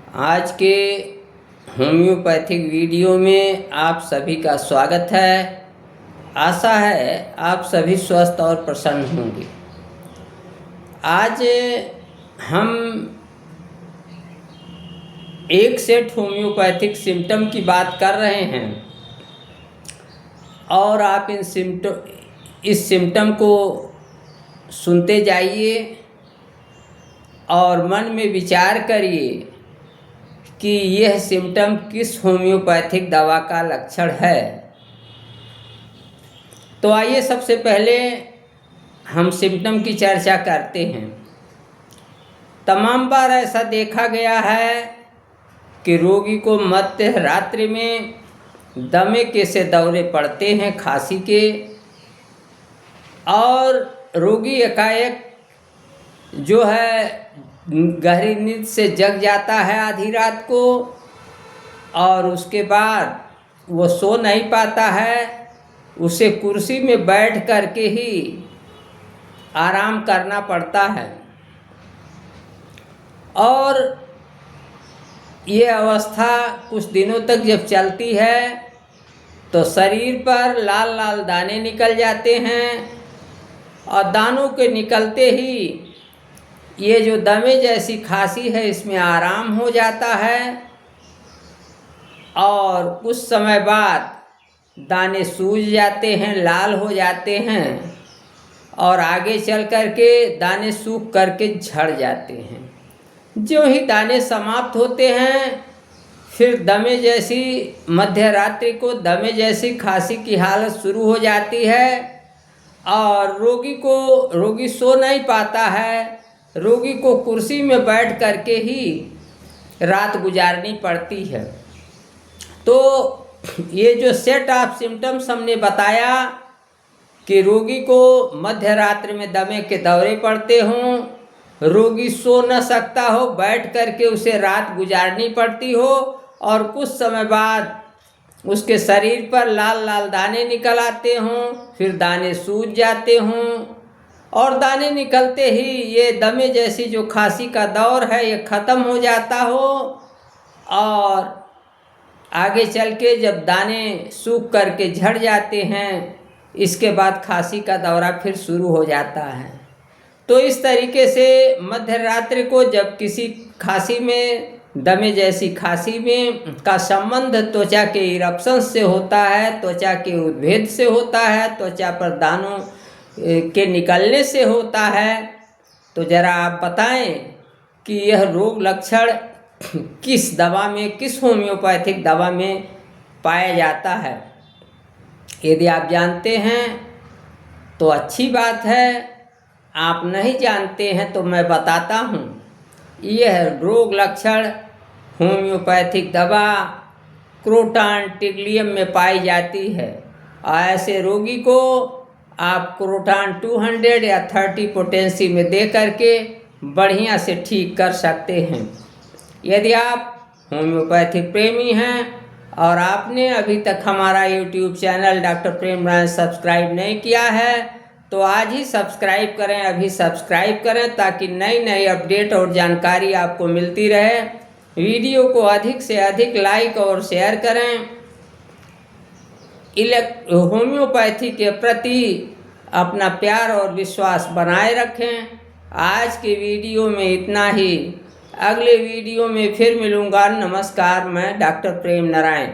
आज के homeopathic video में आप सभी का स्वागत है। आशा है आप सभी स्वस्थ और प्रसन्न होंगे। आज हम एक सेट होम्योपैथिक सिम्टम की बात कर रहे हैं और आप इस सिम्टम को सुनते जाइए और मन में विचार करिए कि यह सिम्टम किस होम्योपैथिक दवा का लक्षण है। तो आइए सबसे पहले हम सिम्टम की चर्चा करते हैं। तमाम बार ऐसा देखा गया है कि रोगी को मध्य रात्रि में दमे के से दौरे पड़ते हैं, खांसी के, और रोगी एकाएक जो है गहरी नींद से जग जाता है आधी रात को, और उसके बाद वो सो नहीं पाता है। उसे कुर्सी में बैठ कर के ही आराम करना पड़ता है और ये अवस्था कुछ दिनों तक जब चलती है तो शरीर पर लाल लाल दाने निकल जाते हैं और दानों के निकलते ही ये जो दमे जैसी खांसी है इसमें आराम हो जाता है और कुछ समय बाद दाने सूज जाते हैं, लाल हो जाते हैं और आगे चल कर के दाने सूख करके झड़ जाते हैं। जो ही दाने समाप्त होते हैं फिर दमे जैसी मध्य रात्रि को दमे जैसी खांसी की हालत शुरू हो जाती है और रोगी सो नहीं पाता है। रोगी को कुर्सी में बैठ करके ही रात गुजारनी पड़ती है। तो ये जो सेट ऑफ सिम्टम्स हमने बताया कि रोगी को मध्य रात्रि में दमे के दौरे पड़ते हों, रोगी सो न सकता हो, बैठ करके उसे रात गुजारनी पड़ती हो और कुछ समय बाद उसके शरीर पर लाल लाल दाने निकल आते हों, फिर दाने सूज जाते हों और दाने निकलते ही ये दमे जैसी जो खांसी का दौर है ये ख़त्म हो जाता हो और आगे चल के जब दाने सूख करके झड़ जाते हैं इसके बाद खांसी का दौरा फिर शुरू हो जाता है। तो इस तरीके से मध्य रात्रि को जब किसी खांसी में दमे जैसी खांसी में का संबंध त्वचा के इरप्शन से होता है, त्वचा के उद्भेद से होता है, त्वचा पर दानों के निकलने से होता है, तो ज़रा आप बताएं कि यह रोग लक्षण किस दवा में, किस होम्योपैथिक दवा में पाया जाता है। यदि आप जानते हैं तो अच्छी बात है, आप नहीं जानते हैं तो मैं बताता हूँ। यह रोग लक्षण होम्योपैथिक दवा क्रोटान टिग्लियम में पाई जाती है और ऐसे रोगी को आप क्रोटान 200 या 30 पोटेंसी में दे करके बढ़िया से ठीक कर सकते हैं। यदि आप होम्योपैथिक प्रेमी हैं और आपने अभी तक हमारा YouTube चैनल डॉक्टर प्रेम नारायण सब्सक्राइब नहीं किया है तो आज ही सब्सक्राइब करें, अभी सब्सक्राइब करें ताकि नई नई अपडेट और जानकारी आपको मिलती रहे। वीडियो को अधिक से अधिक लाइक और शेयर करें। होम्योपैथी के प्रति अपना प्यार और विश्वास बनाए रखें। आज के वीडियो में इतना ही। अगले वीडियो में फिर मिलूँगा। नमस्कार, मैं डॉक्टर प्रेम नारायण।